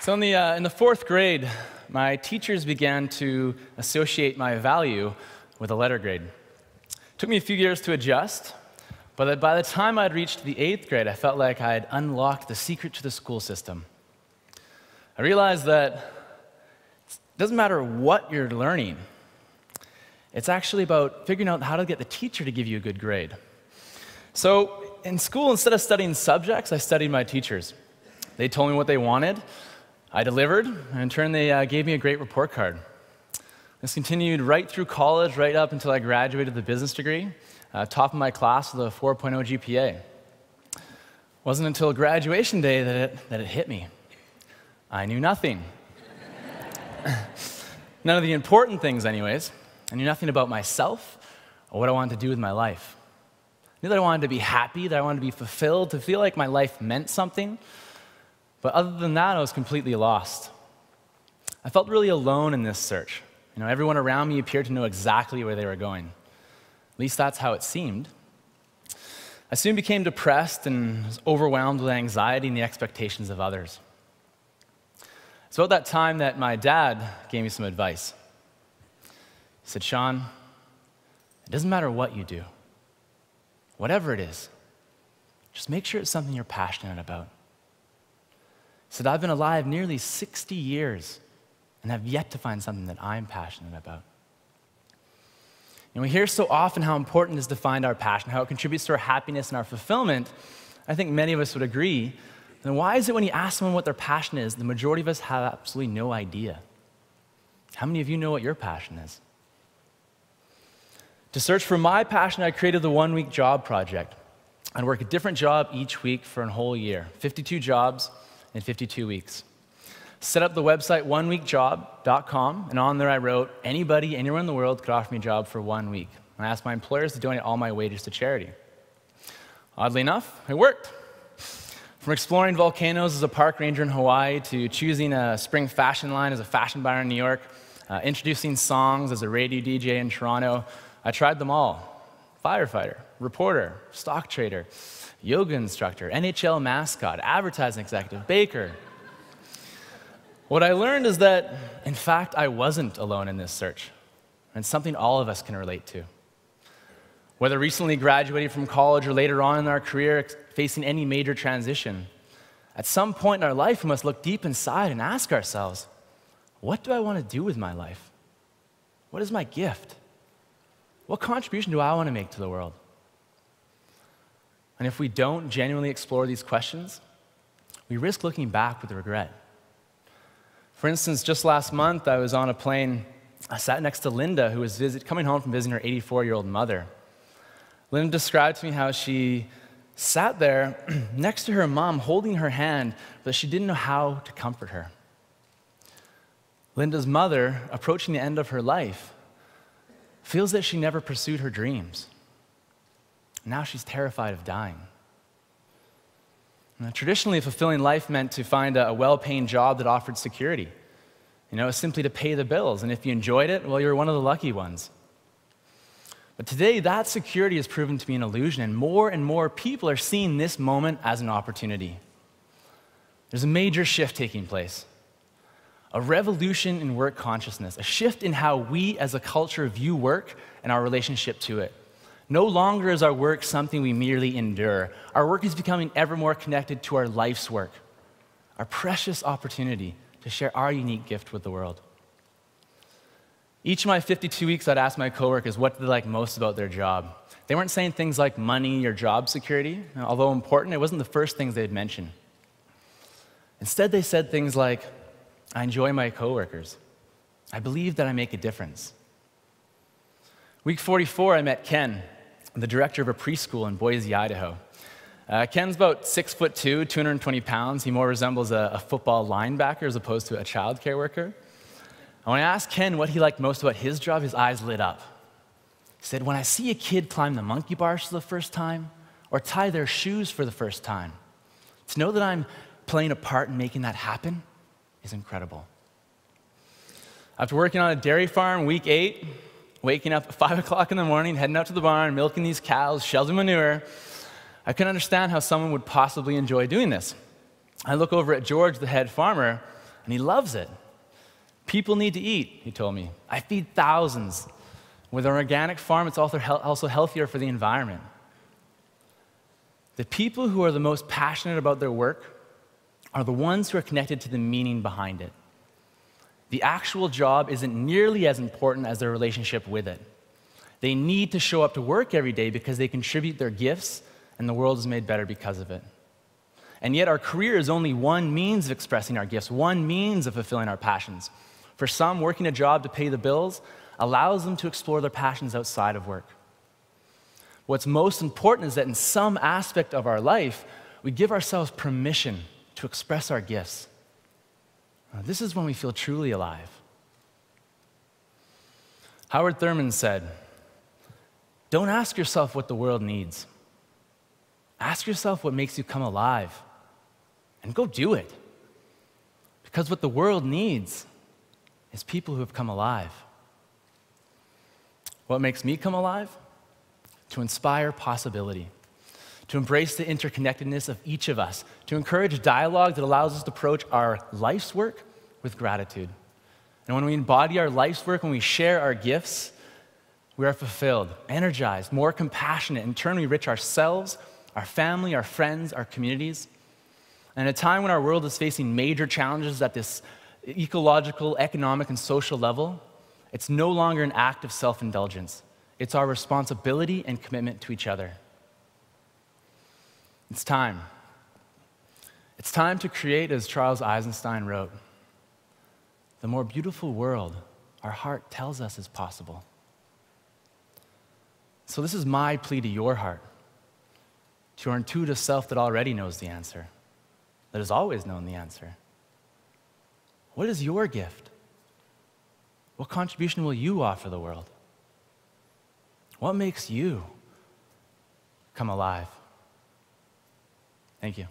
So in the fourth grade, my teachers began to associate my value with a letter grade. It took me a few years to adjust, but by the time I'd reached the eighth grade, I felt like I had unlocked the secret to the school system. I realized that it doesn't matter what you're learning. It's actually about figuring out how to get the teacher to give you a good grade. So in school, instead of studying subjects, I studied my teachers. They told me what they wanted. I delivered, and in turn, they gave me a great report card. This continued right through college, right up until I graduated with a business degree, top of my class with a 4.0 GPA. It wasn't until graduation day that it hit me. I knew nothing. None of the important things, anyways. I knew nothing about myself or what I wanted to do with my life. I knew that I wanted to be happy, that I wanted to be fulfilled, to feel like my life meant something. But other than that, I was completely lost. I felt really alone in this search. Everyone around me appeared to know exactly where they were going. At least that's how it seemed. I soon became depressed and was overwhelmed with anxiety and the expectations of others. It's about that time that my dad gave me some advice. He said, "Sean, it doesn't matter what you do, whatever it is, just make sure it's something you're passionate about." He said, "I've been alive nearly 60 years and have yet to find something that I'm passionate about." And we hear so often how important it is to find our passion, how it contributes to our happiness and our fulfillment. I think many of us would agree. Then why is it when you ask someone what their passion is, the majority of us have absolutely no idea? How many of you know what your passion is? To search for my passion, I created the 1 Week Job Project. I'd work a different job each week for a whole year, 52 jobs in 52 weeks. Set up the website oneweekjob.com, and on there I wrote, anybody, anywhere in the world could offer me a job for 1 week. And I asked my employers to donate all my wages to charity. Oddly enough, it worked. From exploring volcanoes as a park ranger in Hawaii to choosing a spring fashion line as a fashion buyer in New York, introducing songs as a radio DJ in Toronto, I tried them all. Firefighter, reporter, stock trader, yoga instructor, NHL mascot, advertising executive, baker. What I learned is that, in fact, I wasn't alone in this search, and something all of us can relate to. Whether recently graduating from college or later on in our career facing any major transition, at some point in our life we must look deep inside and ask ourselves, what do I want to do with my life? What is my gift? What contribution do I want to make to the world? And if we don't genuinely explore these questions, we risk looking back with regret. For instance, just last month, I was on a plane. I sat next to Linda, who was coming home from visiting her 84-year-old mother. Linda described to me how she sat there next to her mom, holding her hand, but she didn't know how to comfort her. Linda's mother, approaching the end of her life, feels that she never pursued her dreams. Now she's terrified of dying. Now, traditionally, a fulfilling life meant to find a well-paying job that offered security. Simply to pay the bills. And if you enjoyed it, well, you were one of the lucky ones. But today, that security has proven to be an illusion, and more people are seeing this moment as an opportunity. There's a major shift taking place. A revolution in work consciousness, a shift in how we as a culture view work and our relationship to it. No longer is our work something we merely endure. Our work is becoming ever more connected to our life's work, our precious opportunity to share our unique gift with the world. Each of my 52 weeks, I'd ask my coworkers what they like most about their job. They weren't saying things like money or job security. Although important, it wasn't the first things they'd mention. Instead, they said things like, I enjoy my coworkers. I believe that I make a difference. Week 44, I met Ken, the director of a preschool in Boise, Idaho. Ken's about 6'2", 220 pounds. He more resembles a football linebacker as opposed to a childcare worker. And when I asked Ken what he liked most about his job, his eyes lit up. He said, when I see a kid climb the monkey bars for the first time or tie their shoes for the first time, to know that I'm playing a part in making that happen is incredible. After working on a dairy farm, week 8, waking up at 5 o'clock in the morning, heading out to the barn, milking these cows, shelving manure, I couldn't understand how someone would possibly enjoy doing this. I look over at George, the head farmer, and he loves it. People need to eat, he told me. I feed thousands. With an organic farm, it's also healthier for the environment. The people who are the most passionate about their work are the ones who are connected to the meaning behind it. The actual job isn't nearly as important as their relationship with it. They need to show up to work every day because they contribute their gifts, and the world is made better because of it. And yet our career is only one means of expressing our gifts, one means of fulfilling our passions. For some, working a job to pay the bills allows them to explore their passions outside of work. What's most important is that in some aspect of our life, we give ourselves permission to express our gifts. This is when we feel truly alive. Howard Thurman said, "Don't ask yourself what the world needs. Ask yourself what makes you come alive, and go do it. Because what the world needs is people who have come alive." What makes me come alive? To inspire possibility, to embrace the interconnectedness of each of us, to encourage dialogue that allows us to approach our life's work with gratitude. And when we embody our life's work, when we share our gifts, we are fulfilled, energized, more compassionate. In turn, we enrich ourselves, our family, our friends, our communities. And at a time when our world is facing major challenges at this ecological, economic, and social level, it's no longer an act of self-indulgence. It's our responsibility and commitment to each other. It's time. It's time to create, as Charles Eisenstein wrote, the more beautiful world our heart tells us is possible. So this is my plea to your heart, to your intuitive self that already knows the answer, that has always known the answer. What is your gift? What contribution will you offer the world? What makes you come alive? Thank you.